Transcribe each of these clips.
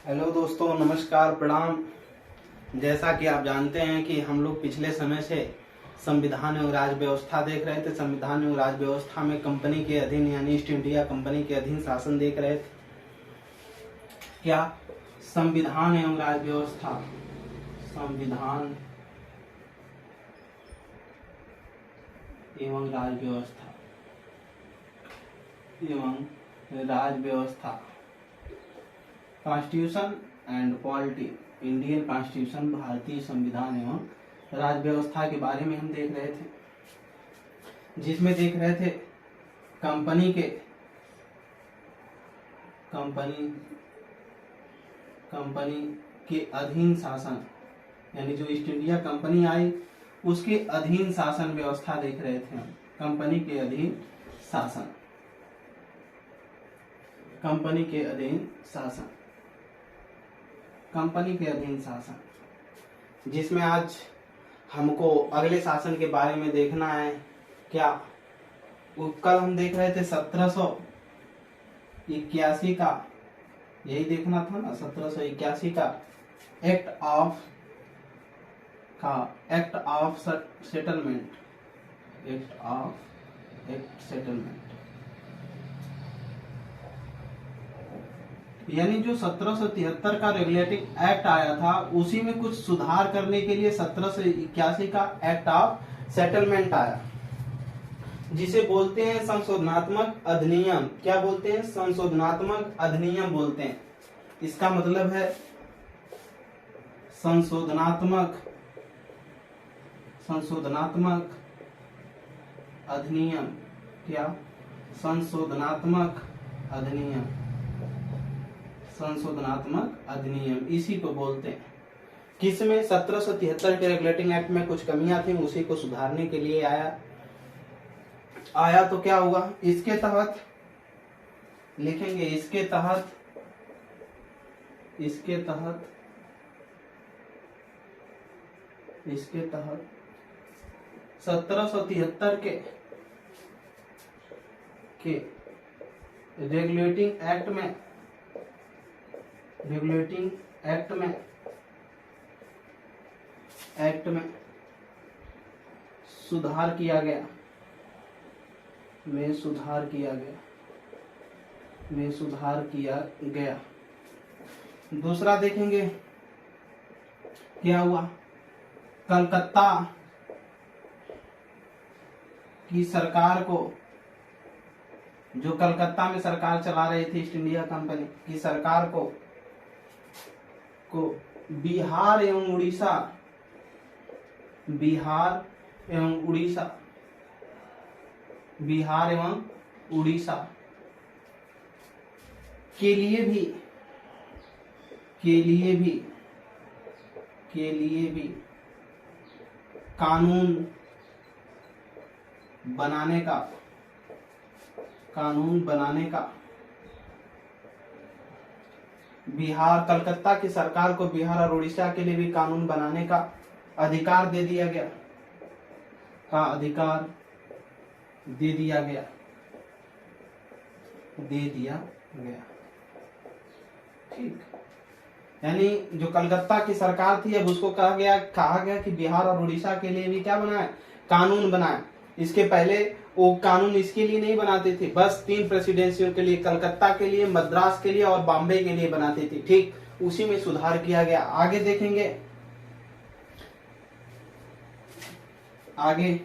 Hello दोस्तों, नमस्कार, प्रणाम। जैसा कि आप जानते हैं कि हम लोग पिछले समय से संविधान एवं राज व्यवस्था देख रहे थे। संविधान एवं राज व्यवस्था में कंपनी के अधीन यानी ईस्ट इंडिया कंपनी के अधीन शासन देख रहे थे। क्या संविधान एवं राज व्यवस्था, संविधान एवं राज व्यवस्था एवं राज व्यवस्था, constitution and polity, Indian constitution, भारतीय संविधान एवं राज व्यवस्था के बारे में हम देख रहे थे, जिसमें देख रहे थे कंपनी के अधीन शासन, यानी जो ईस्ट इंडिया कंपनी आई उसके अधीन शासन व्यवस्था देख रहे थे हम। कंपनी के अधीन शासन, कंपनी के अधीन शासन, कंपनी के अधीन शासन, जिसमें आज हमको अगले शासन के बारे में देखना है। क्या कल हम देख रहे थे 1781 का, यही देखना था ना, 1781 का act of settlement, act settlement, यानी जो 1773 का रेगुलेटिंग एक्ट आया था उसी में कुछ सुधार करने के लिए 1781 का एक्ट ऑफ सेटलमेंट आया, जिसे बोलते हैं संशोधनात्मक अधिनियम। क्या बोलते हैं? संशोधनात्मक अधिनियम बोलते हैं। इसका मतलब है संशोधनात्मक अधिनियम। क्या? संशोधनात्मक अधिनियम, संशोधनात्मक अधिनियम इसी को बोलते हैं। किसमें? 1773 के रेगुलेटिंग एक्ट में कुछ कमियां थी, उसी को सुधारने के लिए आया तो क्या हुआ? इसके तहत लिखेंगे, इसके तहत 1773 के रेगुलेटिंग एक्ट में सुधार किया गया, दूसरा देखेंगे क्या हुआ। कलकत्ता की सरकार को, जो कलकत्ता में सरकार चला रही थी ईस्ट इंडिया कंपनी की सरकार को बिहार एवं उड़ीसा के लिए भी कानून बनाने का बिहार, कलकत्ता की सरकार को बिहार और उड़ीसा के लिए भी कानून बनाने का अधिकार दे दिया गया, ठीक। यानी जो कलकत्ता की सरकार थी, अब उसको कहा गया कि बिहार और उड़ीसा के लिए भी क्या बनाए? कानून बनाए। इसके पहले वो कानून इसके लिए नहीं बनाते थे, बस 3 प्रेसिडेंसियों के लिए, कलकत्ता के लिए, मद्रास के लिए और बॉम्बे के लिए बनाते थे। ठीक, उसी में सुधार किया गया। आगे देखेंगे, आगे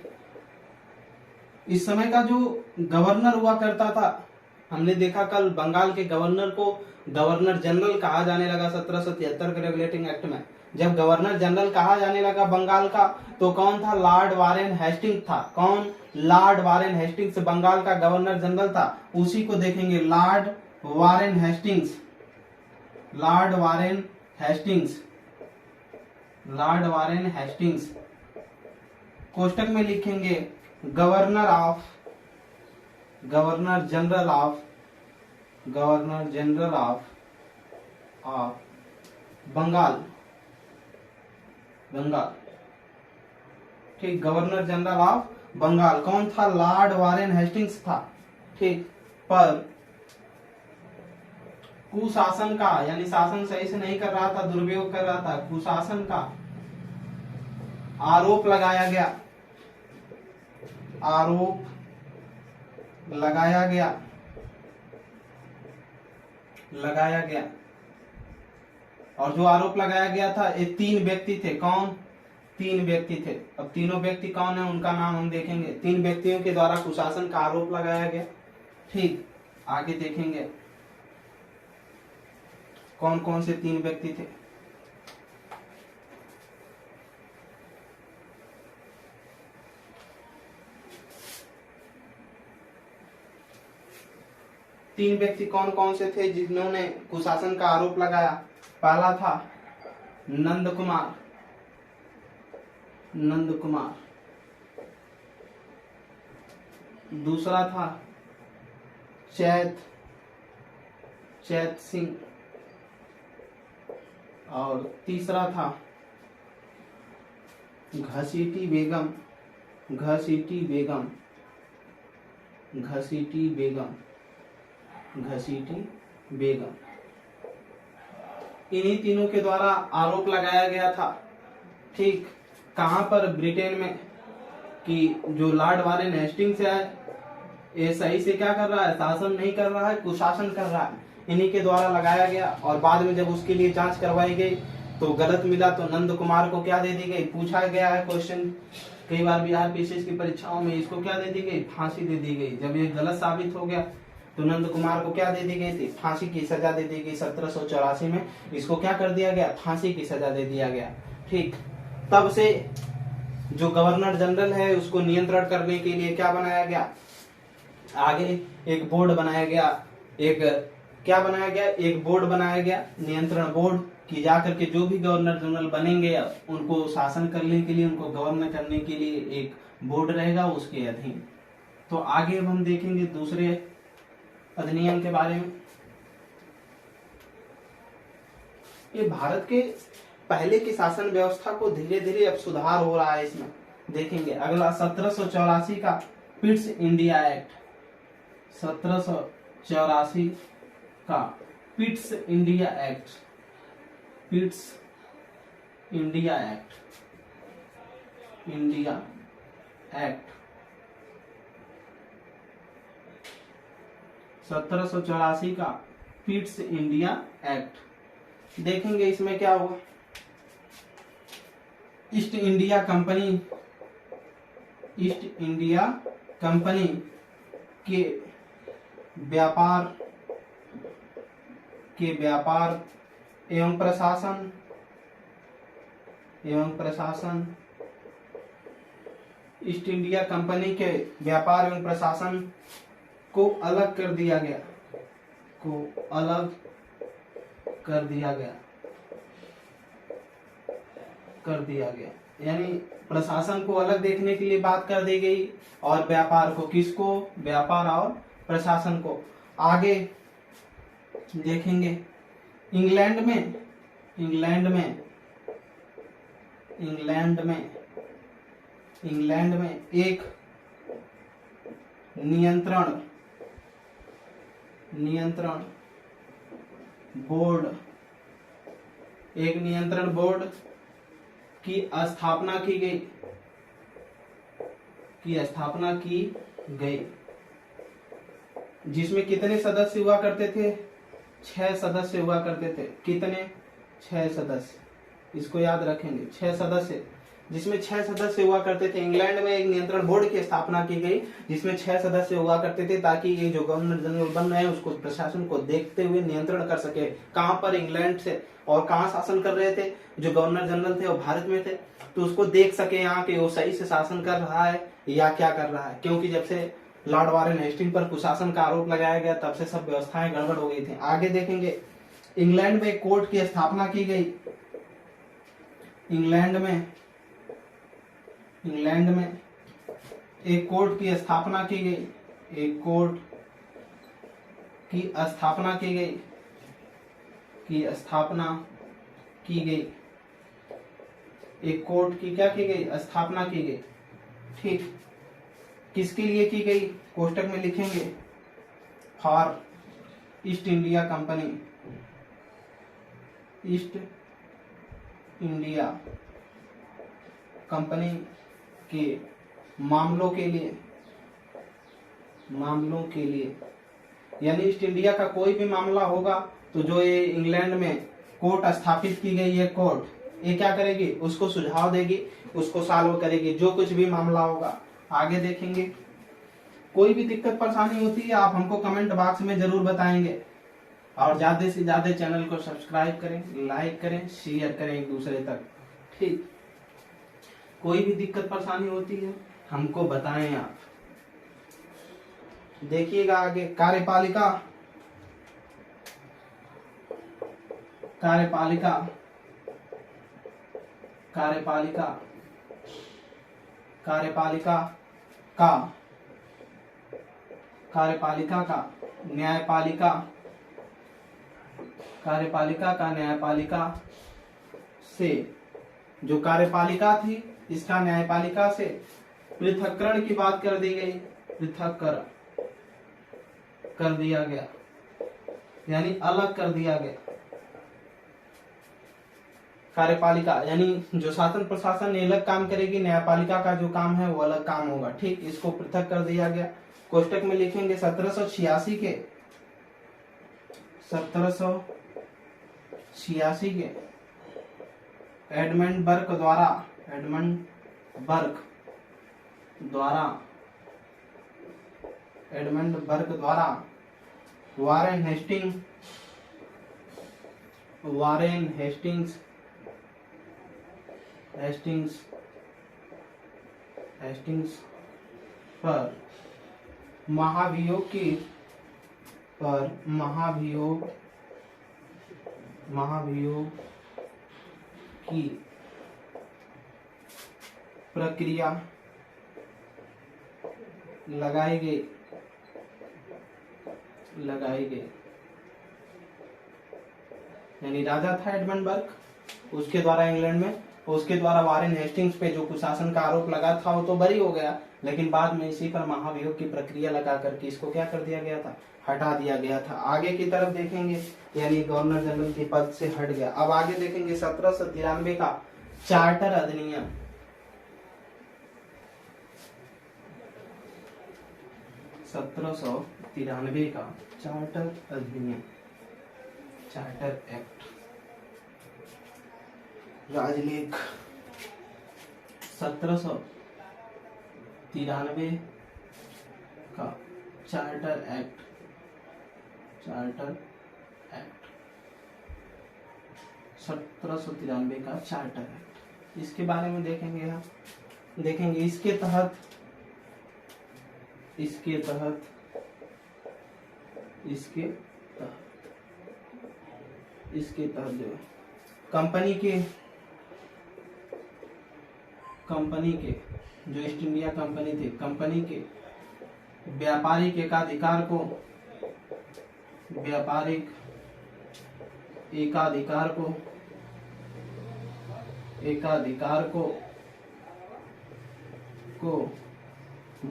इस समय का जो गवर्नर हुआ करता था, हमने देखा कल बंगाल के गवर्नर को गवर्नर जनरल कहा जाने लगा 1773 के रेगुलेटिंग एक्ट में। जब गवर्नर जनरल कहा जाने लगा बंगाल का, तो कौन था? लॉर्ड वारेन हेस्टिंग्स था। कौन? लॉर्ड वारेन हेस्टिंग्स बंगाल का गवर्नर जनरल था। उसी को देखेंगे, लॉर्ड वारेन हेस्टिंग्स। कोष्टक में लिखेंगे गवर्नर जनरल ऑफ बंगाल। ठीक, गवर्नर जनरल ऑफ बंगाल कौन था? लॉर्ड वारेन हेस्टिंग्स था। ठीक, पर कुशासन का, यानी शासन सही से नहीं कर रहा था, दुरुपयोग कर रहा था, कुशासन का आरोप लगाया गया, आरोप लगाया गया, लगाया गया। और जो आरोप लगाया गया था ये 3 व्यक्ति थे। कौन? 3 व्यक्ति थे। अब तीनों व्यक्ति कौन है उनका नाम हम देखेंगे। 3 व्यक्तियों के द्वारा कुशासन का आरोप लगाया गया। ठीक, आगे देखेंगे कौन कौन से 3 व्यक्ति थे। तीन व्यक्ति कौन कौन से थे जिन्होंने कुशासन का आरोप लगाया? पहला था नंद कुमार, नंद कुमार। दूसरा था चैत सिंह। और तीसरा था घसीटी बेगम, घसीटी बेगम, घसीटी बेगम, घसीटी बेगम। इन्हीं तीनों के द्वारा आरोप लगाया गया था। ठीक, कहां पर? ब्रिटेन में, कि जो लॉर्ड वारेन हेस्टिंग्स है ये सही से क्या कर रहा है? शासन नहीं कर रहा है, कुशासन कर रहा है। इन्हीं के द्वारा लगाया गया। और बाद में जब उसके लिए जांच करवाई गई तो गलत मिला तो नंद कुमार को क्या दे दी गई? पूछा गया है क्वेश्चन कई बार बिहार पीसीएस की परीक्षाओं में, इसको क्या दे दी गई? फांसी दे दी गई। जब ये गलत साबित हो गया तो नंद कुमार को क्या दे दी गई थी? फांसी की सजा दे दी गई। 1784 में इसको क्या कर दिया गया? फांसी की सजा दे दिया गया। ठीक, तब से जो गवर्नर जनरल है उसको नियंत्रण करने के लिए क्या बनाया गया? आगे एक बोर्ड बनाया गया। एक क्या बनाया गया? एक बोर्ड बनाया गया, नियंत्रण बोर्ड, कि जाकर के जो भी गवर्नर जनरल बनेंगे उनको शासन करने के लिए, उनको गवर्न करने के लिए एक बोर्ड रहेगा उसके अधीन। तो आगे हम देखेंगे दूसरे अधिनियम के बारे में। ये भारत के पहले की शासन व्यवस्था को धीरे धीरे अब सुधार हो रहा है इसमें। देखेंगे अगला 1784 का पिट्स इंडिया एक्ट। 1784 का Pitt's India act, Pitt's India act, India act 1784 का पिट्स इंडिया एक्ट। देखेंगे इसमें क्या हुआ। East India company, east India company के व्यापार एवं प्रशासन, ईस्ट इंडिया कंपनी के व्यापार एवं प्रशासन को अलग कर दिया गया, को अलग कर दिया गया, कर दिया गया। यानी प्रशासन को अलग देखने के लिए बात कर दी गई और व्यापार को, किसको? व्यापार और प्रशासन को। आगे देखेंगे इंग्लैंड में, इंग्लैंड में, इंग्लैंड में, इंग्लैंड में एक नियंत्रण बोर्ड, एक नियंत्रण बोर्ड की स्थापना की गई, जिसमें कितने सदस्य हुआ करते थे? 6 सदस्य हुआ करते थे। कितने? 6 सदस्य। इसको याद रखेंगे, 6 सदस्य, जिसमें 6 सदस्य हुआ करते थे। इंग्लैंड में एक नियंत्रण बोर्ड की स्थापना की गई जिसमें 6 सदस्य हुआ करते थे, ताकि ये जो गवर्नर जनरल बन रहे हैं उसको, प्रशासन को देखते हुए नियंत्रण कर सके। कहां पर? इंग्लैंड से। और कहां शासन कर रहे थे? जो गवर्नर जनरल थे वो भारत में थे, तो उसको देख सके यहाँ के वो सही से शासन कर रहा है या क्या कर रहा है। क्योंकि जब से लॉर्ड वारेन हेस्टिंग पर कुशासन का आरोप लगाया गया तब से सब व्यवस्थाएं गड़बड़ हो गई थी। आगे देखेंगे इंग्लैंड में एक कोर्ट की स्थापना की गई। इंग्लैंड में एक कोर्ट की स्थापना की गई, एक कोर्ट की स्थापना की गई, एक कोर्ट की क्या की गई? स्थापना की गई। ठीक, किसके लिए की गई? कोष्टक में लिखेंगे for east India company, east India company के मामलों के लिए यानी ईस्ट इंडिया का कोई भी मामला होगा तो जो ये इंग्लैंड में कोर्ट स्थापित की गई है, कोर्ट ये क्या करेगी, उसको सुझाव देगी, उसको सॉल्व करेगी जो कुछ भी मामला होगा। आगे देखेंगे, कोई भी दिक्कत परेशानी होती है आप हमको कमेंट बॉक्स में जरूर बताएंगे, और ज्यादा से ज्यादा चैनल को सब्सक्राइब करें, लाइक करें, शेयर करें एक दूसरे तक। ठीक, कोई भी दिक्कत परेशानी होती है हमको बताएं आप। देखिएगा आगे, कार्यपालिका न्यायपालिका से, जो कार्यपालिका थी इसका न्यायपालिका से पृथक्करण की बात कर दी गई, पृथक्करण कर दिया गया यानी अलग कर दिया गया। कार्यपालिका यानी जो शासन प्रशासन ने अलग काम करेगी, न्यायपालिका का जो काम है वो अलग काम होगा। ठीक, इसको पृथक कर दिया गया। कोष्टक में लिखेंगे 1786 के एडमंड बर्क द्वारा वारेन हेस्टिंग्स पर महाभियोग की प्रक्रिया लगाई गई। यानी राजा था एडमंड बर्क, उसके द्वारा इंग्लैंड में, उसके द्वारा वारेन हेस्टिंग्स पे जो कुशासन का आरोप लगा था वो तो बरी हो गया, लेकिन बाद में इसी पर महाभियोग की प्रक्रिया लगा करके इसको क्या कर दिया गया था, हटा दिया गया था। आगे की तरफ देखेंगे, यानी गवर्नर जनरल के पद से हट गया। अब आगे देखेंगे 1793 का चार्टर अधिनियम। 1793 का चार्टर अधिनियम, चार्टर एक्ट, राजलेख 1793 का चार्टर एक्ट 1793 का चार्टर एक्ट, इसके बारे में देखेंगे हम। देखेंगे इसके तहत जो है कंपनी के जो ईस्ट इंडिया कंपनी थी, कंपनी के व्यापारिक एकाधिकार को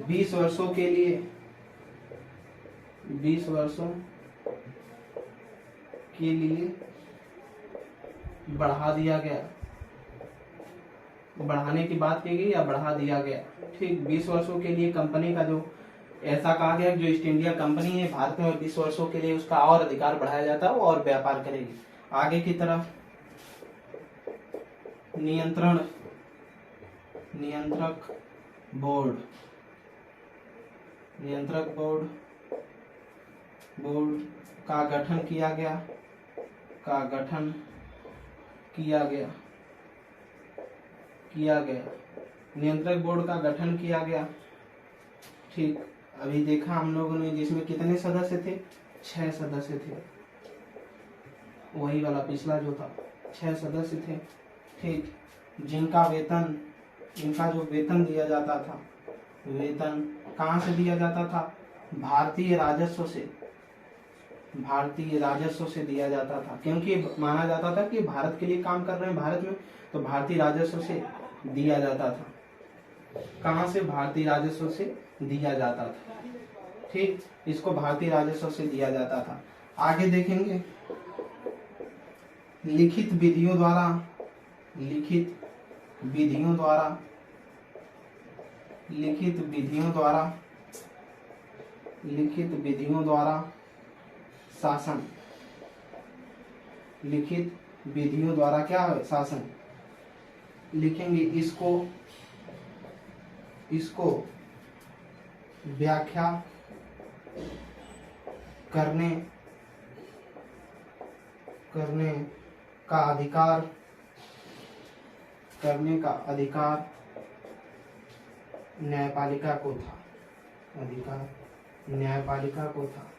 20 वर्षों के लिए बढ़ा दिया गया। बढ़ाने की बात की गई या बढ़ा दिया गया। ठीक, 20 वर्षों के लिए कंपनी का जो ऐसा कहा गया जो ईस्ट इंडिया कंपनी है भारत में 20 वर्षों के लिए उसका और अधिकार बढ़ाया जाता है और व्यापार करेगी। आगे की तरफ नियंत्रक बोर्ड का गठन किया गया। नियंत्रक बोर्ड का गठन किया गया। ठीक, अभी देखा हम लोगों ने जिसमें कितने सदस्य थे, 6 सदस्य थे, वही वाला पिछला जो था 6 सदस्य थे। ठीक, इनका जो वेतन दिया जाता था, वेतन कहाँ से दिया जाता था, भारतीय राजस्व से दिया जाता था, क्योंकि माना जाता था कि भारत के लिए काम कर रहे हैं भारत में, तो भारतीय राजस्व से दिया जाता था। कहाँ से, भारतीय राजस्व से दिया जाता था। ठीक, इसको भारतीय राजस्व से दिया जाता था। आगे देखेंगे लिखित विधियों द्वारा, लिखित विधियों द्वारा, लिखित विधियों द्वारा, लिखित विधियों द्वारा शासन, लिखित विधियों द्वारा क्या है? शासन। लिखेंगे इसको, इसको व्याख्या करने, करने का अधिकार, करने का अधिकार न्यायपालिका को था, अधिकार न्यायपालिका को था।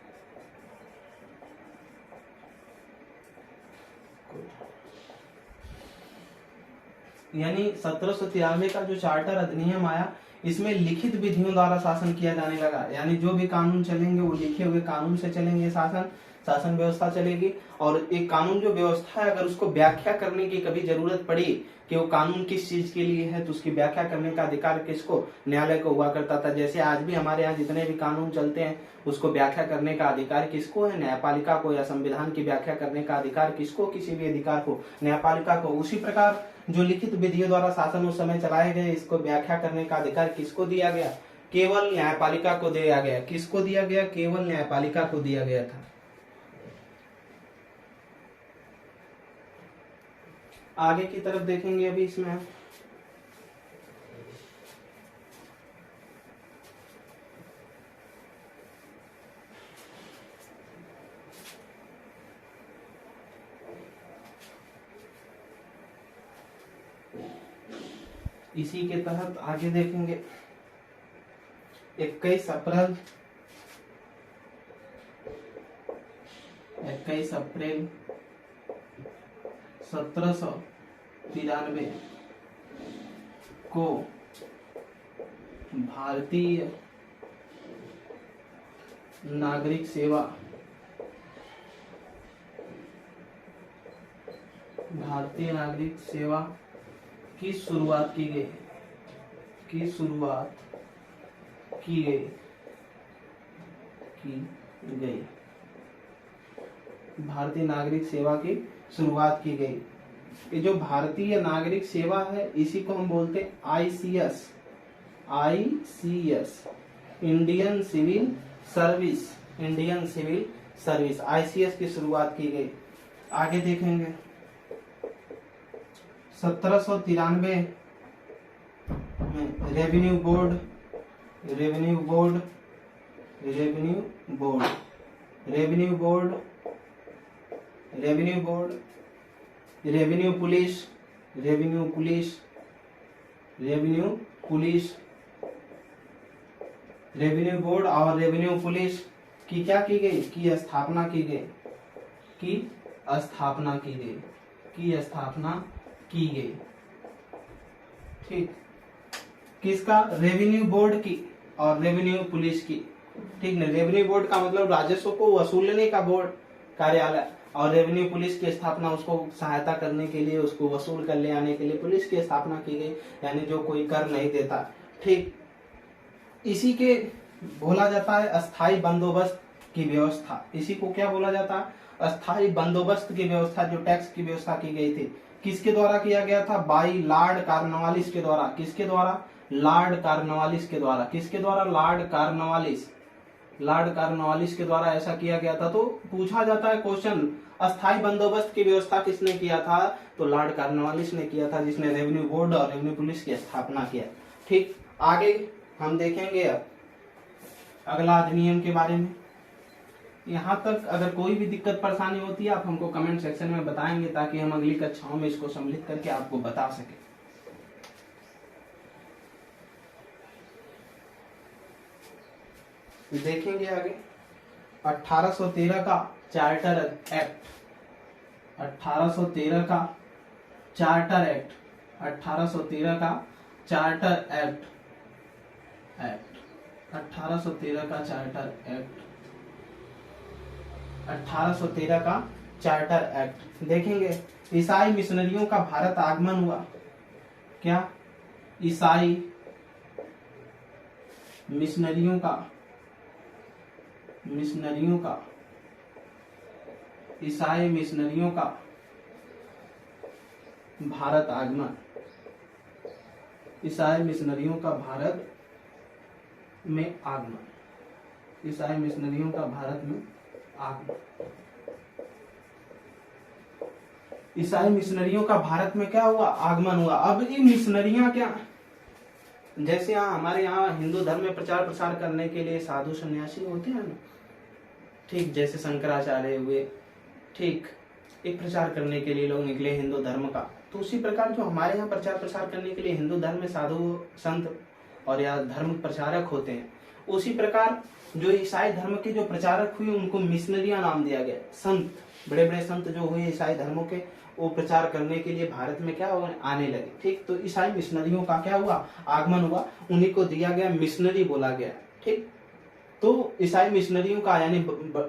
यानी 1793 का जो चार्टर अधिनियम आया, इसमें लिखित विधियों द्वारा शासन किया जाने लगा। यानी जो भी कानून चलेंगे वो लिखे हुए कानून से चलेंगे, शासन व्यवस्था चलेगी। और एक कानून जो व्यवस्था है, अगर उसको व्याख्या करने की कभी जरूरत पड़ी कि वो कानून किस चीज के लिए है, तो उसकी व्याख्या करने का अधिकार किसको? न्यायालय को हुआ करता था। जैसे आज भी हमारे यहाँ जितने भी कानून चलते हैं, उसको व्याख्या करने का अधिकार किसको है? न्यायपालिका को। या संविधान की व्याख्या करने का अधिकार किसको? किसी भी अधिकार को न्यायपालिका को। उसी प्रकार जो लिखित विधियों द्वारा शासन उस समय चलाए गए, इसको व्याख्या करने का अधिकार किसको दिया गया? केवल न्यायपालिका को दिया गया। किसको दिया गया? केवल न्यायपालिका को दिया गया था। आगे की तरफ देखेंगे अभी इसमें इसी के तहत आगे देखेंगे 21 अप्रैल 1793 को भारतीय नागरिक सेवा, भारतीय नागरिक सेवा की शुरुआत की गई, की शुरुआत की गई, भारतीय नागरिक सेवा की शुरुआत की गई। ये जो भारतीय नागरिक सेवा है, इसी को हम बोलते हैं ICS, ICS, Indian civil service, Indian civil service, ICS की शुरुआत की गई। आगे देखेंगे 1793 में revenue board, revenue board, revenue board, revenue board, revenue board, revenue police, revenue police, revenue police, revenue board और रेवेन्यू पुलिस की क्या की गई? की स्थापना की गई, की स्थापना की गई, की स्थापना की गई। ठीक, किसका? रेवेन्यू बोर्ड की और रेवेन्यू पुलिस की। ठीक ना, रेवेन्यू बोर्ड का मतलब राजस्व को वसूलने का बोर्ड, कार्यालय, और रेवेन्यू पुलिस की स्थापना उसको सहायता करने के लिए, उसको वसूल कर ले आने के लिए पुलिस की स्थापना की गई, यानी जो कोई कर नहीं देता। ठीक, इसी के बोला जाता है अस्थाई बंदोबस्त की व्यवस्था। इसी को क्या बोला जाता है? अस्थाई बंदोबस्त की व्यवस्था। जो टैक्स की व्यवस्था की गई थी, किसके द्वारा किया गया था? बाई लॉर्ड कॉर्नवालिस के द्वारा। किसके द्वारा? लॉर्ड कॉर्नवालिस के द्वारा। किसके द्वारा? लॉर्ड कॉर्नवालिस, लॉर्ड कॉर्नवालिस के द्वारा ऐसा किया गया था। तो पूछा जाता है क्वेश्चन, अस्थाई बंदोबस्त की व्यवस्था किसने किया था? तो लॉर्ड कॉर्नवालिस ने किया था, जिसने रेवेन्यू बोर्ड और रेवेन्यू पुलिस की स्थापना किया। ठीक, आगे हम देखेंगे अब अगला अधिनियम के बारे में। यहाँ तक अगर कोई भी दिक्कत परेशानी होती है, आप हमको कमेंट सेक्शन में बताएंगे, ताकि हम अगली कक्षाओं में इसको सम्मिलित करके आपको बता सके। देखेंगे आगे 1813 का चार्टर एक्ट, 1813 का चार्टर एक्ट, 1813 का चार्टर एक्ट, 1813 का चार्टर एक्ट, 1813 का चार्टर एक्ट। देखेंगे ईसाई मिशनरियों का भारत आगमन हुआ। क्या? ईसाई मिशनरियों का, ईसाई मिशनरियों का भारत आगमन, ईसाई मिशनरियों का भारत में आगमन, ईसाई मिशनरियों का भारत में आगमन। ईसाई मिशनरियों का भारत में क्या हुआ? आगमन हुआ। अब ये मिशनरियां क्या, जैसे यहाँ हमारे यहाँ हिंदू धर्म में प्रचार प्रसार करने के लिए साधु सन्यासी होते हैं ना, ठीक जैसे शंकराचार्य हुए, ठीक एक प्रचार करने के लिए लोग निकले हिंदू धर्म का, तो उसी प्रकार जो हमारे यहाँ प्रचार प्रसार करने के लिए हिंदू धर्म में साधु संत और या धर्म प्रचारक होते हैं, उसी प्रकार जो ईसाई धर्म के जो प्रचारक हुए उनको मिशनरियां नाम दिया गया। संत, बड़े बड़े संत जो हुए ईसाई धर्मों के, वो प्रचार करने के लिए भारत में क्या हुआ? आने लगे। ठीक, तो ईसाई मिशनरियों का क्या हुआ? आगमन हुआ। उन्हीं को दिया गया मिशनरी बोला गया। ठीक, तो ईसाई मिशनरियों का यानी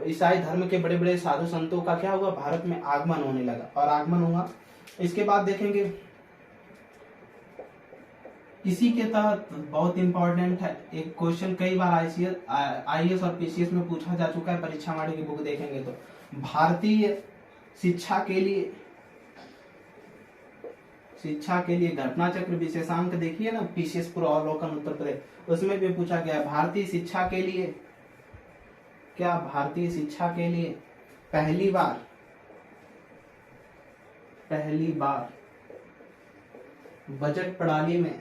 ईसाई धर्म के बड़े बड़े साधु संतों का क्या हुआ? भारत में आगमन होने लगा और आगमन हुआ। इसके बाद देखेंगे इसी के तहत बहुत इंपॉर्टेंट है एक क्वेश्चन, कई बार आईएएस और पीसीएस में पूछा जा चुका है, परीक्षा वाणी की बुक देखेंगे तो भारतीय शिक्षा के लिए घटना चक्र विशेषांक देखिए ना, पीसीएस पूर्व अवलोकन उत्तर प्रदेश, उसमें भी पूछा गया भारतीय शिक्षा के लिए क्या, भारतीय शिक्षा के लिए पहली बार बजट प्रणाली में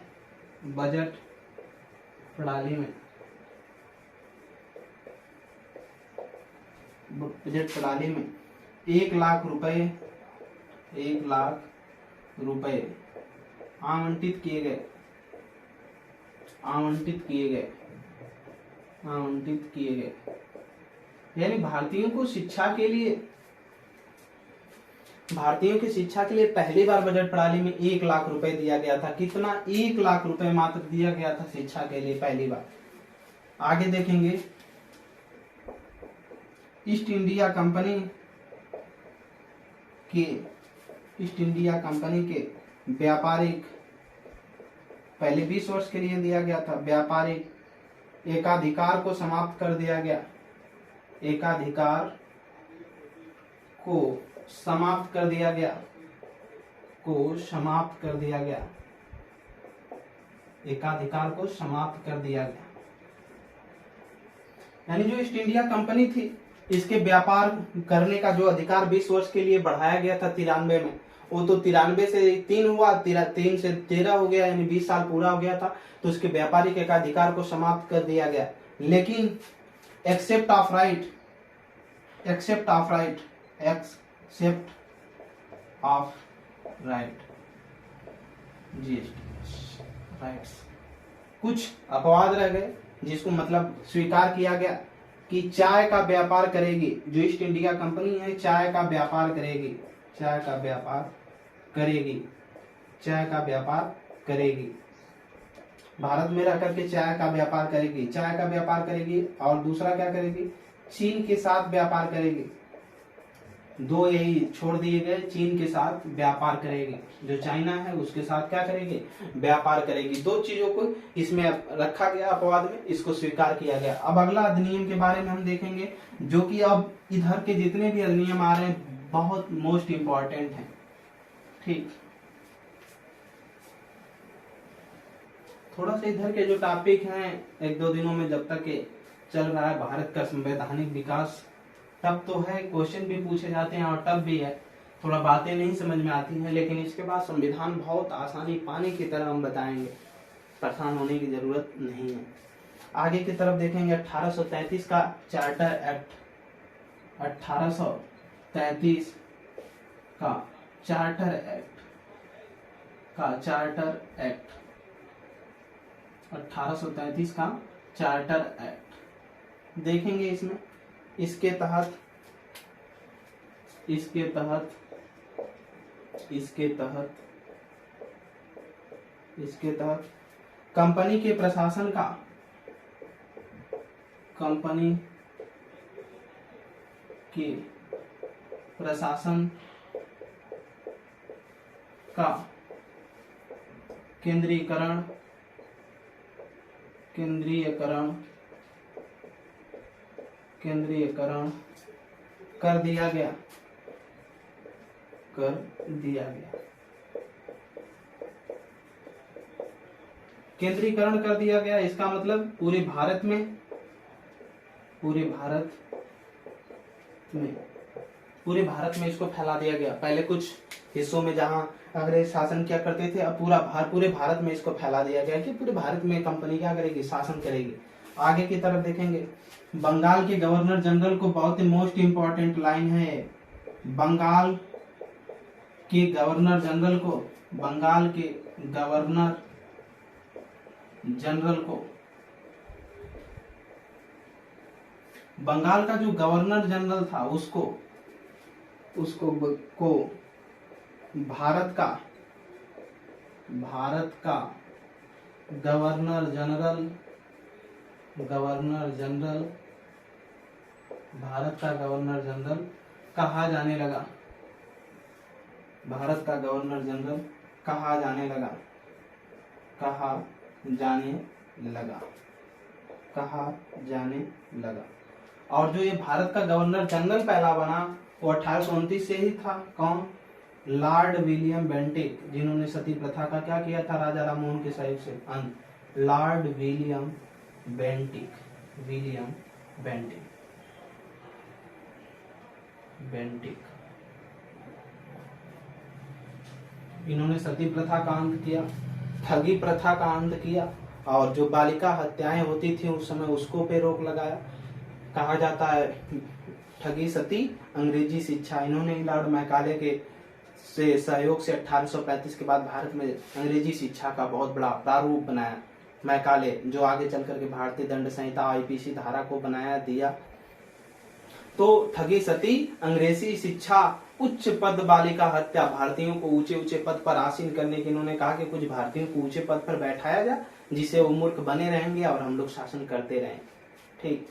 1 लाख रुपए आवंटित किए गए, यानी भारतीयों की शिक्षा के लिए पहली बार बजट प्रणाली में 1 लाख रुपए दिया गया था। कितना? 1 लाख रुपए मात्र दिया गया था शिक्षा के लिए पहली बार। आगे देखेंगे ईस्ट इंडिया कंपनी के व्यापारिक, पहले 20 वर्ष के लिए दिया गया था, व्यापारिक एकाधिकार को समाप्त कर दिया गया। एकाधिकार को समाप्त कर दिया गया। एकाधिकार को समाप्त कर दिया गया, यानी जो ईस्ट इंडिया कंपनी थी इसके व्यापार करने का जो अधिकार 20 वर्ष के लिए बढ़ाया गया था 93 में, वो तो 93 से 3 हुआ, 3 से 13 हो गया, यानी 20 साल पूरा हो गया था, तो उसके व्यापारिक एकाधिकार को समाप्त कर दिया गया। लेकिन except of right GST rights, कुछ अपवाद रह गए जिसको मतलब स्वीकार किया गया कि चाय का व्यापार करेगी जो ईस्ट इंडिया कंपनी है, चाय का व्यापार करेगी, भारत में रह करके चाय का व्यापार करेगी। और दूसरा क्या करेगी? चीन के साथ व्यापार करेगी। 2 यही छोड़ दिए गए, चीन के साथ व्यापार करेगी, जो चाइना है उसके साथ क्या करेगी? व्यापार करेगी। 2 चीजों को इसमें रखा गया अपवाद में, इसको स्वीकार किया गया। अब अगला अधिनियम के बारे में हम देखेंगे, जो कि अब इधर के जितने भी अधिनियम आ रहे हैं बहुत मोस्ट इंपॉर्टेंट हैं। ठीक, थोड़ा सा इधर के जो टॉपिक हैं 1-2 दिनों में जब तक चल रहा है भारत का संवैधानिक विकास, तब तो है क्वेश्चन भी पूछे जाते हैं और तब भी है थोड़ा बातें नहीं समझ में आती हैं, लेकिन इसके बाद संविधान बहुत आसानी पानी की तरह हम बताएंगे, परेशान होने की जरूरत नहीं है। आगे की तरफ देखेंगे 1833 का चार्टर एक्ट, 1833 का चार्टर एक्ट 1833 का चार्टर एक्ट देखेंगे। इसमें इसके तहत कंपनी के प्रशासन का केंद्रीयकरण कर दिया गया। केंद्रीकरण कर दिया गया। इसका मतलब पूरे भारत में इसको फैला दिया गया। पहले कुछ हिस्सों में जहां अंग्रेज शासन किया करते थे, अब पूरे भारत में इसको फैला दिया गया कि पूरे भारत में कंपनी क्या करेगी, शासन करेगी। आगे की तरफ देखेंगे, बंगाल के गवर्नर जनरल को, बहुत ही मोस्ट इंपॉर्टेंट लाइन है, बंगाल के गवर्नर जनरल को, बंगाल के गवर्नर जनरल को, बंगाल का जो गवर्नर जनरल था उसको को भारत का गवर्नर जनरल भारत का गवर्नर जनरल कहा जाने लगा। भारत का गवर्नर जनरल कहा जाने लगा। और जो ये भारत का गवर्नर जनरल पहला बना वो 1829 से ही था। कौन? लॉर्ड विलियम बेंटिक, जिन्होंने सती प्रथा का क्या किया था, राजा राममोहन के सहयोग से अंत। लॉर्ड विलियम बेंटिक इन्होंने सती प्रथा का अंत किया, ठगी प्रथा का अंत किया, और जो बालिका हत्याएं होती थी उस समय उसको पे रोक लगाया। कहा जाता है ठगी, सती, अंग्रेजी शिक्षा, इन्होंने लॉर्ड मैकाले के से सहयोग से 1835 के बाद भारत में अंग्रेजी शिक्षा का बहुत बड़ा प्रारूप बनाया। मैकाले जो आगे चल करके भारतीय दंड संहिता आईपीसी धारा को बनाया दिया। तो ठगी, सती, अंग्रेजी शिक्षा, उच्च पद बालिका हत्या, भारतीयों को ऊंचे ऊंचे पद पर आसीन करने के इन्होंने कहा कि कुछ भारतीयों को ऊंचे पद पर बैठाया जाए जिससे वो मूर्ख बने रहेंगे और हम लोग शासन करते रहेंगे। ठीक,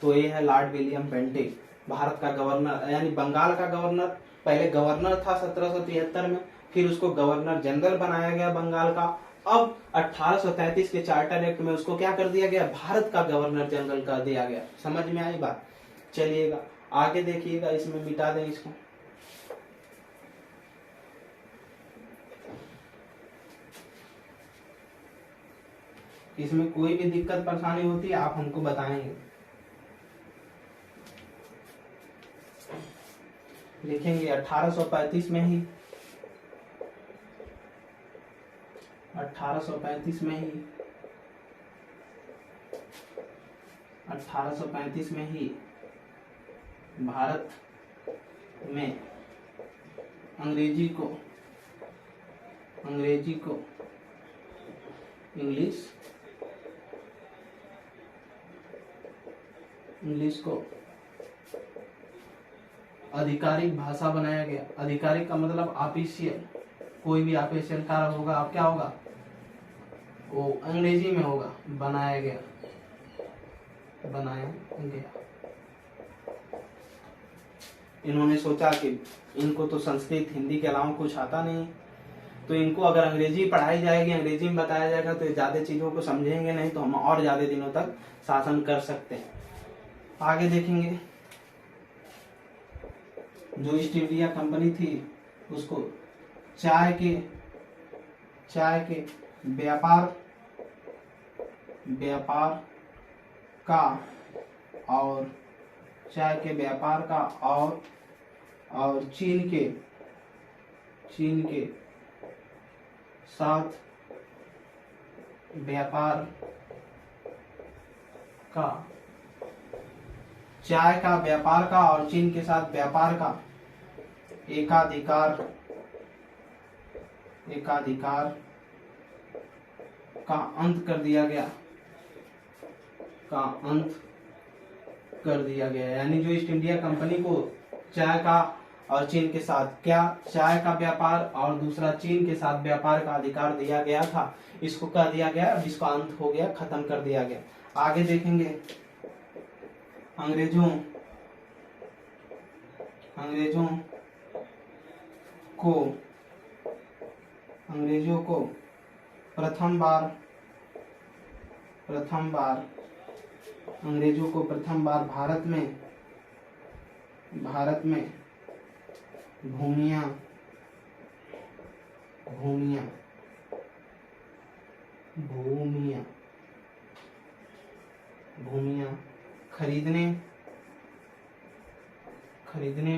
तो ये है लॉर्ड विलियम बेंटिक, भारत का गवर्नर, यानी बंगाल का गवर्नर। पहले गवर्नर था 1773 में, फिर उसको गवर्नर जनरल बनाया गया बंगाल का। अब 1833 के चार्टर एक्ट में उसको क्या कर दिया गया, भारत का गवर्नर जनरल कर दिया गया। समझ में आई बात? चलिएगा आगे देखिएगा, इसमें मिटा दें इसको। इसमें कोई भी दिक्कत परेशानी होती है आप हमको बताएंगे। लिखेंगे 1835 में ही 1835 में ही भारत में अंग्रेजी को इंग्लिश को आधिकारिक भाषा बनाया गया। आधिकारिक का मतलब ऑफिशियल, कोई भी ऑफिशियल कार्य होगा अब क्या होगा, वो अंग्रेजी में होगा। बनाया गया। इन्होंने सोचा कि इनको तो संस्कृत हिंदी के अलावा कुछ आता नहीं, तो इनको अगर अंग्रेजी पढ़ाई जाएगी, अंग्रेजी में बताया जाएगा तो ज्यादा चीजों को समझेंगे नहीं, तो हम और ज्यादा दिनों तक शासन कर सकते हैं। आगे देखेंगे, जो ईस्ट इंडिया कंपनी थी उसको चाय के व्यापार का और चीन के साथ व्यापार का, चाय का व्यापार का और चीन के साथ व्यापार का एकाधिकार का अंत कर दिया गया। यानी जो ईस्ट इंडिया कंपनी को चाय का और चीन के साथ, क्या चाय का व्यापार और दूसरा चीन के साथ व्यापार का अधिकार दिया गया था, इसको कह दिया गया, अब इसका अंत हो गया, खत्म कर दिया गया। आगे देखेंगे, अंग्रेजों को प्रथम बार भारत में भूमियां, भूमियां खरीदने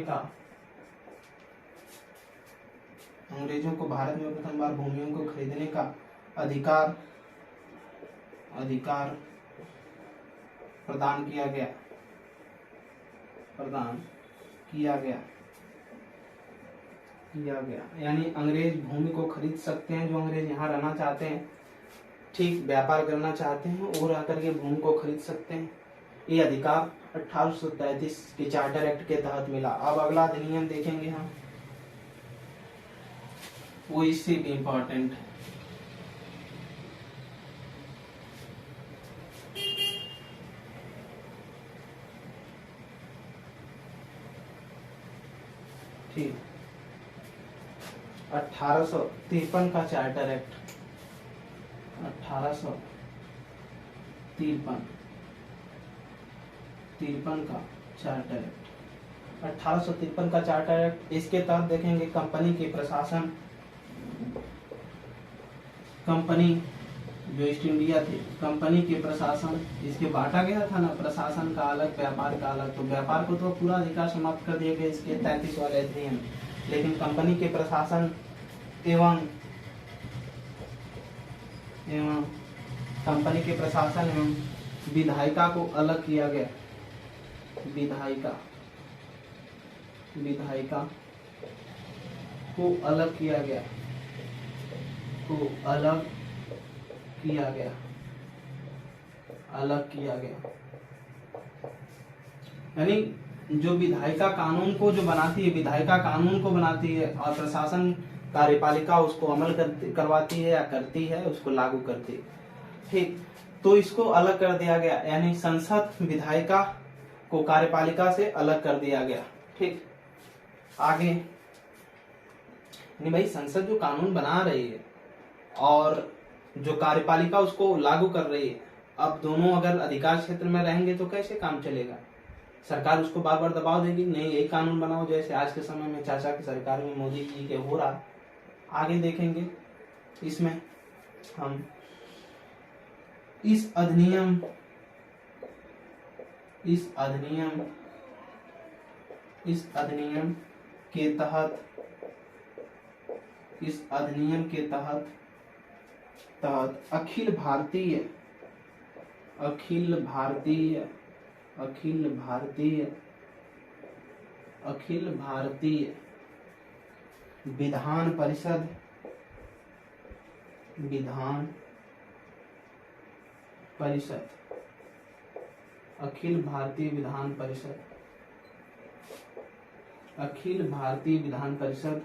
का, अंग्रेजों को भारत में प्रथम बार भूमियों को खरीदने का अधिकार प्रदान किया गया, यानी अंग्रेज भूमि को खरीद सकते हैं, जो अंग्रेज यहाँ रहना चाहते हैं, ठीक व्यापार करना चाहते हैं, और आकर के भूमि को खरीद सकते हैं। ये अधिकार 1833 के चार्टर एक्ट के तहत मिला। अब अगला अधिनियम देखेंगे हम, वो इससे भी इम्पोर्टेंट है। ठीक, 1853 का चार्टर एक्ट, 1853 का चार्टर एक्ट, 1853 का चार्टर एक्ट। इसके तहत देखेंगे कंपनी के प्रशासन, कंपनी जो ईस्ट इंडिया थी, कंपनी के प्रशासन, इसके बांटा गया था ना, प्रशासन का अलग, व्यापार का अलग। तो व्यापार को तो पूरा अधिकार समाप्त कर दिया गया इसके 33 वाले अधिनियम, लेकिन कंपनी के प्रशासन एवं कंपनी के प्रशासन एवं विधायिका को अलग किया गया, विधायिका को अलग किया गया, यानी जो विधायिका कानून को जो बनाती है, विधायिका कानून को बनाती है, और प्रशासन कार्यपालिका उसको अमल करवाती है या करती है, उसको लागू करती है। ठीक, तो इसको अलग कर दिया गया, यानी संसद विधायिका को कार्यपालिका से अलग कर दिया गया। ठीक, आगे नहीं भाई, संसद जो कानून बना रही है और जो कार्यपालिका उसको लागू कर रही है, अब दोनों अगर अधिकार क्षेत्र में रहेंगे तो कैसे काम चलेगा? सरकार उसको बार बार दबाव देगी, नहीं यही कानून बनाओ, जैसे आज के समय में चाचा की सरकार में मोदी जी के हो रहा। आगे देखेंगे इसमें हम इस अधिनियम के तहत अखिल भारतीय विधान परिषद अखिल भारतीय विधान परिषद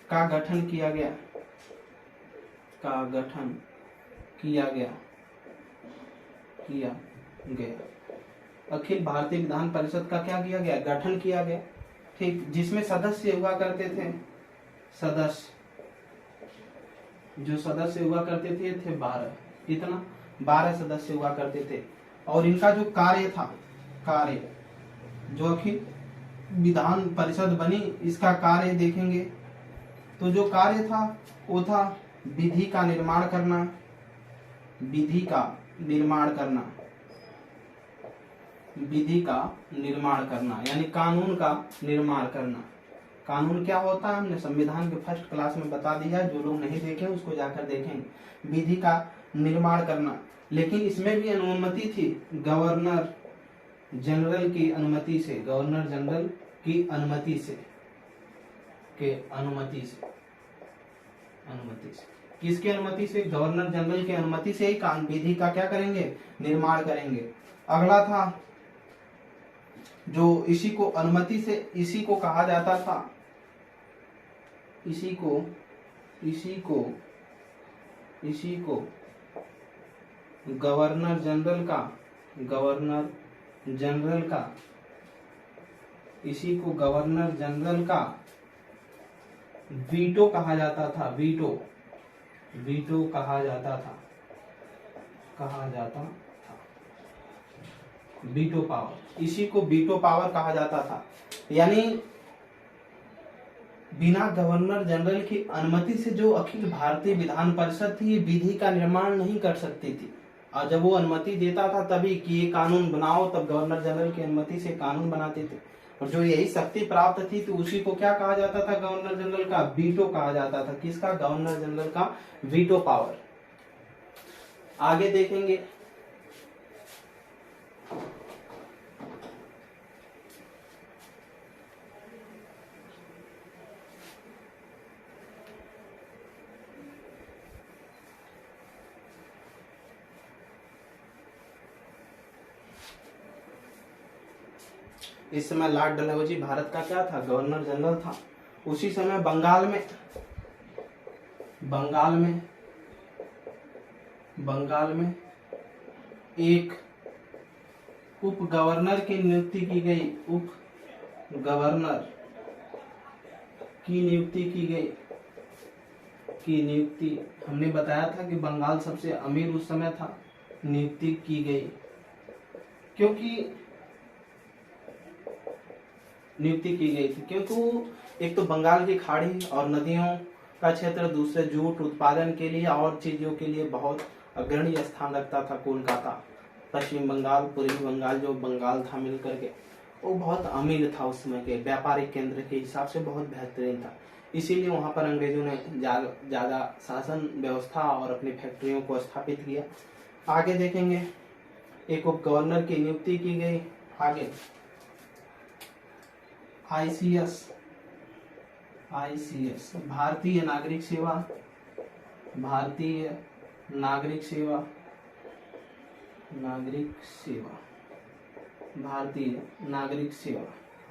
का गठन किया गया, अखिल भारतीय विधान परिषद का क्या किया गया? गठन किया गया। ठीक, जिसमें सदस्य हुआ करते थे, जो सदस्य हुआ करते थे 12, कितना? 12 सदस्य हुआ करते थे। और इनका जो कार्य जो अखिल विधान परिषद बनी, इसका कार्य देखेंगे तो जो कार्य था वो था विधि का निर्माण करना, यानी कानून का निर्माण करना। कानून क्या होता है हमने संविधान के फर्स्ट क्लास में बता दिया है, जो लोग नहीं देखे उसको जाकर देखेंगे। विधि का निर्माण करना, लेकिन इसमें भी अनुमति थी गवर्नर जनरल की अनुमति से, किसकी अनुमति से? गवर्नर जनरल की अनुमति से ही विधि का क्या करेंगे? निर्माण करेंगे। अगला था जो इसी को अनुमति से, इसी को कहा जाता था, इसी को गवर्नर जनरल का इसी को गवर्नर जनरल का वीटो कहा जाता था, वीटो कहा जाता था, वीटो पावर, इसी को वीटो पावर कहा जाता था। यानी बिना गवर्नर जनरल की अनुमति से जो अखिल भारतीय विधान परिषद थी, ये विधि का निर्माण नहीं कर सकती थी। और जब वो अनुमति देता था तभी कि ये कानून बनाओ, तब गवर्नर जनरल की अनुमति से कानून बनाते थे। और जो यही शक्ति प्राप्त थी तो उसी को क्या कहा जाता था? गवर्नर जनरल का वीटो कहा जाता था। किसका? गवर्नर जनरल का वीटो पावर। आगे देखेंगे, इस समय लॉर्ड डलहौजी भारत का क्या था? गवर्नर जनरल था। उसी समय बंगाल में एक उप गवर्नर की नियुक्ति की गई। उप गवर्नर की नियुक्ति हमने बताया था कि बंगाल सबसे अमीर उस समय था, नियुक्ति की गई। क्योंकि एक तो बंगाल की खाड़ी और नदियों का क्षेत्र, दूसरे जूट उत्पादन के लिए और चीजों के लिए बहुत अग्रणी स्थान रखता था कोलकाता। पश्चिम बंगाल, पूर्वी बंगाल जो बंगाल था मिलकर के, वो बहुत अमीर था उस समय के व्यापारिक केंद्र के हिसाब से, बहुत बेहतरीन था। इसीलिए वहां पर अंग्रेजों ने ज्यादा शासन व्यवस्था और अपनी फैक्ट्रियों को स्थापित किया। आगे देखेंगे, एक उप गवर्नर की नियुक्ति की गई। आगे आईसीएस, भारतीय नागरिक सेवा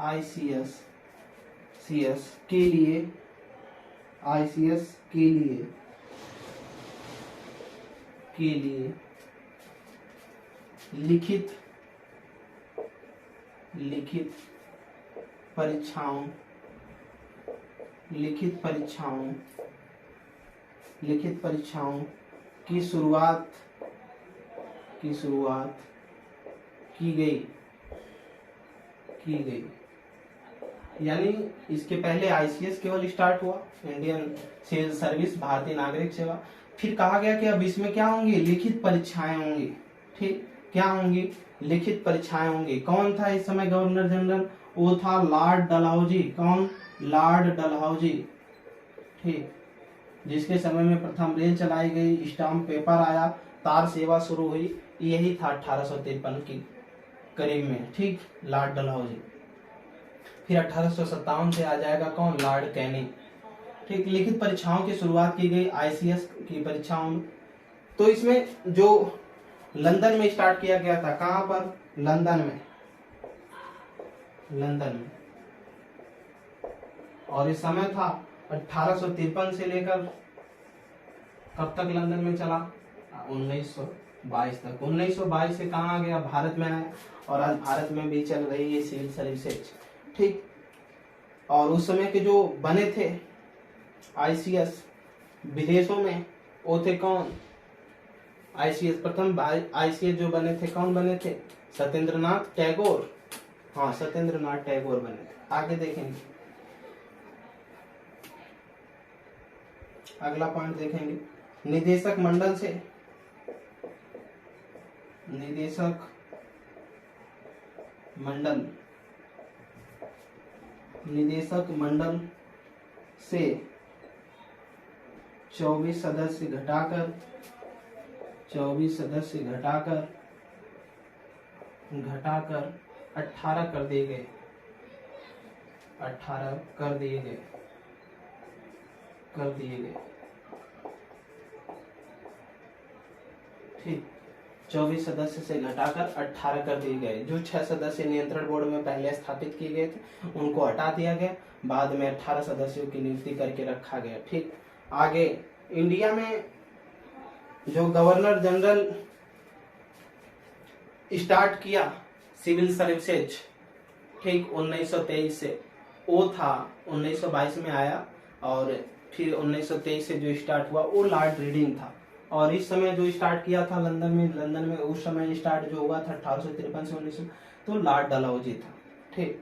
आईसीएस के लिए लिखित परीक्षाओं की शुरुआत की गई। यानी इसके पहले आईसीएस केवल स्टार्ट हुआ, इंडियन सिविल सर्विस, भारतीय नागरिक सेवा। फिर कहा गया कि अब इसमें क्या होंगी? लिखित परीक्षाएं होंगी। ठीक, क्या होंगी? लिखित परीक्षाएं होंगी। कौन था इस समय गवर्नर जनरल? वो था लॉर्ड डलहौजी। कौन? लॉर्ड डलहौजी। ठीक, जिसके समय में प्रथम रेल चलाई गई, स्टाम्प पेपर आया, तार सेवा शुरू हुई, यही था 1853 की करीब में। ठीक, लॉर्ड डलहौजी। फिर 1857 से आ जाएगा कौन? Lord Canning. ठीक, लिखित परीक्षाओं की शुरुआत की गई आईसीएस की परीक्षाओं में। तो इसमें जो लंदन में स्टार्ट किया गया था, कहां पर? लंदन में। और इस समय था 1853 से लेकर कब तक लंदन में चला? 1922 तक। 1922 से कहाँ आ गया? भारत में आया। और आज भारत में भी चल रही है सिविल सर्विसेज। ठीक, और उस समय के जो बने थे आईसीएस विदेशों में, वो थे कौन? आईसीएस प्रथम आईसीएस जो बने थे, कौन बने थे? सत्येंद्रनाथ टैगोर। हाँ, सत्येंद्रनाथ टैगोर बने थे। आगे देखेंगे, अगला पॉइंट देखेंगे, निदेशक मंडल से 24 सदस्य घटाकर 18 कर दिए गए। ठीक, 24 सदस्य से घटाकर 18 कर दिए गए। जो 6 सदस्य नियंत्रण बोर्ड में पहले स्थापित किए गए थे, उनको हटा दिया गया। बाद में 18 सदस्यों की नियुक्ति करके रखा गया। ठीक, आगे इंडिया में जो गवर्नर जनरल स्टार्ट किया सिविल सर्विसेज, ठीक, 1923 से, वो था 1922 में आया। और फिर 1923 से जो स्टार्ट हुआ वो लॉर्ड रीडिंग था। और इस समय जो स्टार्ट किया था लंदन में उस समय स्टार्ट जो हुआ था 1853 से 1900, तो लॉर्ड डलहौजी था। ठीक,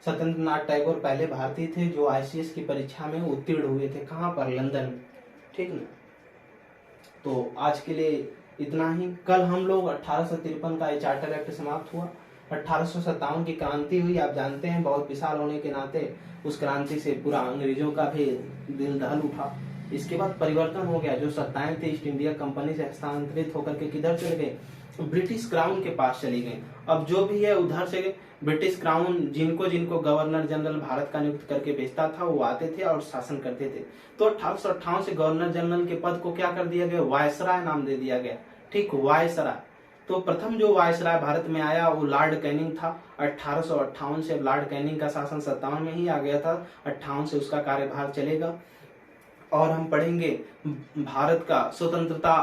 सत्येंद्रनाथ टैगोर पहले भारतीय थे जो आईसीएस की परीक्षा में उत्तीर्ण हुए थे। कहाँ पर? लंदन में। ठीक ना। तो आज के लिए इतना ही। कल हम लोग 1853 का चार्टर एक्ट समाप्त हुआ। 1857 की क्रांति हुई, आप जानते हैं, बहुत विशाल होने के नाते उस क्रांति से पूरा अंग्रेजों का भी दिल दहल उठा। इसके बाद परिवर्तन हो गया। जो सत्ताएं थी ईस्ट इंडिया कंपनी से हस्तांतरित होकर के किधर चले गए? ब्रिटिश क्राउन के पास चली गई। अब जो भी है उधर से ब्रिटिश क्राउन जिनको जिनको गवर्नर जनरल भारत का नियुक्त करके भेजता था वो आते थे और शासन करते थे। तो 1858 से गवर्नर जनरल के पद को क्या कर दिया गया? वायसराय नाम दे दिया गया। ठीक, वायसराय। तो प्रथम जो वायसराय भारत में आया वो लॉर्ड कैनिंग था। 1858 से लॉर्ड कैनिंग का शासन 57 में ही आ गया था। 58 से उसका कार्यभार चलेगा। और हम पढ़ेंगे भारत का स्वतंत्रता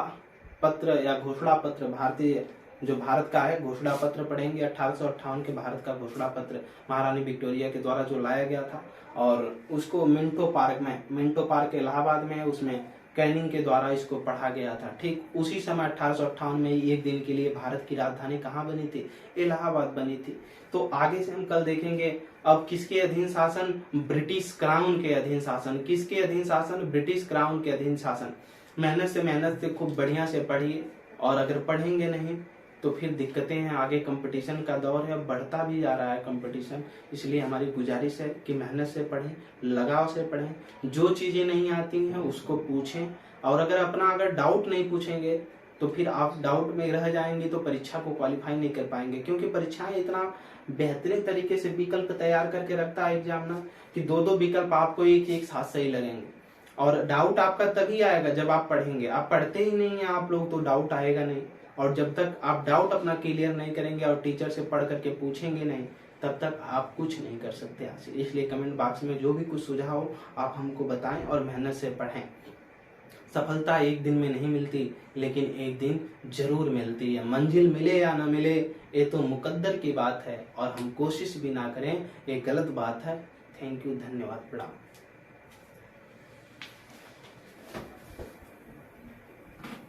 पत्र या घोषणा पत्र, भारतीय जो भारत का है घोषणा पत्र पढ़ेंगे। 1858 के भारत का घोषणा पत्र महारानी विक्टोरिया के द्वारा जो लाया गया था और उसको मिंटो पार्क इलाहाबाद में, उसमें कैनिंग के द्वारा इसको पढ़ा गया था। ठीक उसी समय 1858 में एक दिन के लिए भारत की राजधानी कहाँ बनी थी? इलाहाबाद बनी थी। तो आगे से हम कल देखेंगे अब किसके अधीन शासन? ब्रिटिश क्राउन के अधीन शासन। किसके अधीन शासन? ब्रिटिश क्राउन के अधीन शासन। मेहनत से खूब बढ़िया से पढ़िए, और अगर पढ़ेंगे नहीं तो फिर दिक्कतें हैं। आगे कंपटीशन का दौर है, बढ़ता भी जा रहा है कंपटीशन, इसलिए हमारी गुजारिश है कि मेहनत से पढ़ें, लगाव से पढ़ें। जो चीजें नहीं आती हैं उसको पूछें, और अगर डाउट नहीं पूछेंगे तो फिर आप डाउट में रह जाएंगे तो परीक्षा को क्वालिफाई नहीं कर पाएंगे। क्योंकि परीक्षाएं इतना बेहतरीन तरीके से विकल्प तैयार करके रखता है एग्जामिनर कि दो विकल्प आपको एक साथ सही लगेंगे। और डाउट आपका तभी आएगा जब आप पढ़ेंगे। आप पढ़ते ही नहीं है आप लोग तो डाउट आएगा नहीं। और जब तक आप डाउट अपना क्लियर नहीं करेंगे और टीचर से पढ़ करके पूछेंगे नहीं, तब तक आप कुछ नहीं कर सकते हासिल। इसलिए कमेंट बॉक्स में जो भी कुछ सुझाव हो आप हमको बताएं और मेहनत से पढ़ें। सफलता एक दिन में नहीं मिलती, लेकिन एक दिन जरूर मिलती है। मंजिल मिले या न मिले ये तो मुकद्दर की बात है, और हम कोशिश भी ना करें ये गलत बात है। थैंक यू, धन्यवाद, प्रणाम।